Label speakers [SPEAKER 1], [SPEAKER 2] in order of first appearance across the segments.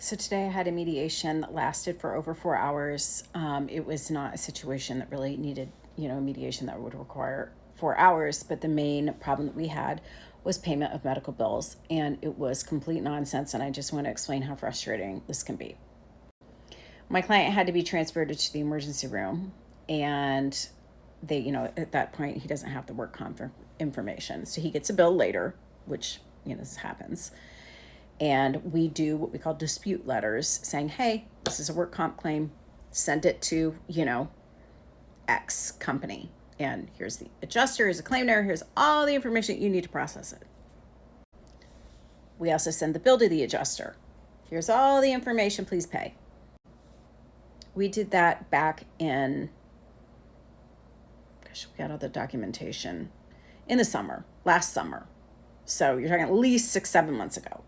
[SPEAKER 1] So today I had a mediation that lasted for over 4 hours. It was not a situation that really needed, a mediation that would require 4 hours. But the main problem that we had was payment of medical bills, and it was complete nonsense. And I just want to explain how frustrating this can be. My client had to be transferred to the emergency room, and they, at that point he doesn't have the work comp information, so he gets a bill later, which this happens. And we do what we call dispute letters saying, hey, this is a work comp claim. Send it to, X company. And here's the adjuster, here's a claim number, here's all the information you need to process it. We also send the bill to the adjuster. Here's all the information, please pay. We did that back in, we got all the documentation in the summer, last summer. So you're talking at least 6-7 months ago.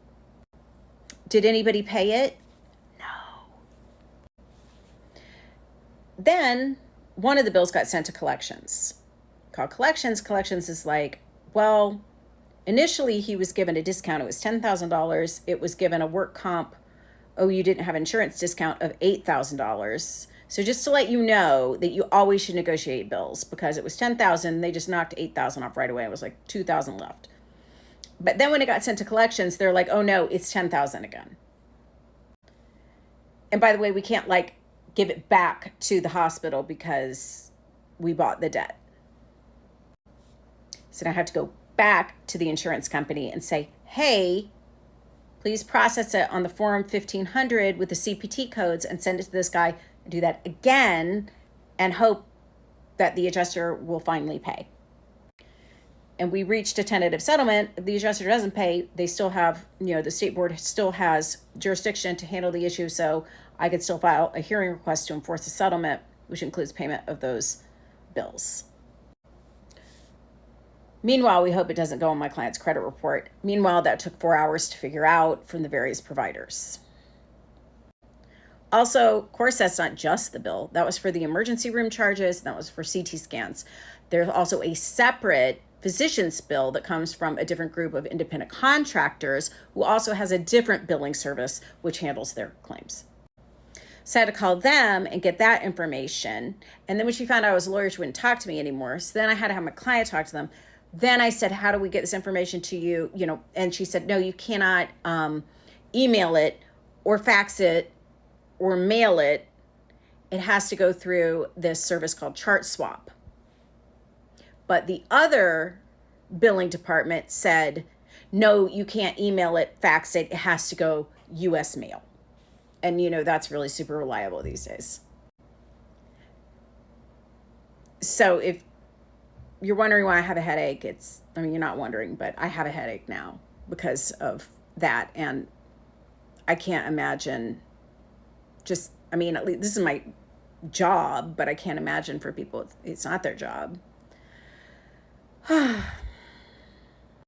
[SPEAKER 1] Did anybody pay it? No. Then one of the bills got sent to collections. Called collections. Collections is like, well, initially he was given a discount. It was $10,000. It was given a work comp, you didn't have insurance discount of $8,000. So just to let you know that you always should negotiate bills, because it was $10,000. They just knocked $8,000 off right away. It was like $2,000 left. But then when it got sent to collections, they're like, oh no, it's $10,000 again. And by the way, we can't give it back to the hospital because we bought the debt. So now I have to go back to the insurance company and say, hey, please process it on the form 1500 with the CPT codes and send it to this guy, and do that again and hope that the adjuster will finally pay. And we reached a tentative settlement. The adjuster doesn't pay. They still have, the state board still has jurisdiction to handle the issue. So I could still file a hearing request to enforce a settlement, which includes payment of those bills. Meanwhile, we hope it doesn't go on my client's credit report. Meanwhile, that took 4 hours to figure out from the various providers. Also, of course, that's not just the bill. That was for the emergency room charges. That was for CT scans. There's also a separate physician's bill that comes from a different group of independent contractors who also has a different billing service which handles their claims. So I had to call them and get that information. And then when she found out I was a lawyer, she wouldn't talk to me anymore. So then I had to have my client talk to them. Then I said, how do we get this information to you? And she said, no, you cannot email it or fax it or mail it. It has to go through this service called ChartSwap. But the other billing department said, no, you can't email it, fax it. It has to go US mail. And, that's really super reliable these days. So if you're wondering why I have a headache, you're not wondering, but I have a headache now because of that. And I can't imagine at least this is my job, but I can't imagine for people, it's not their job.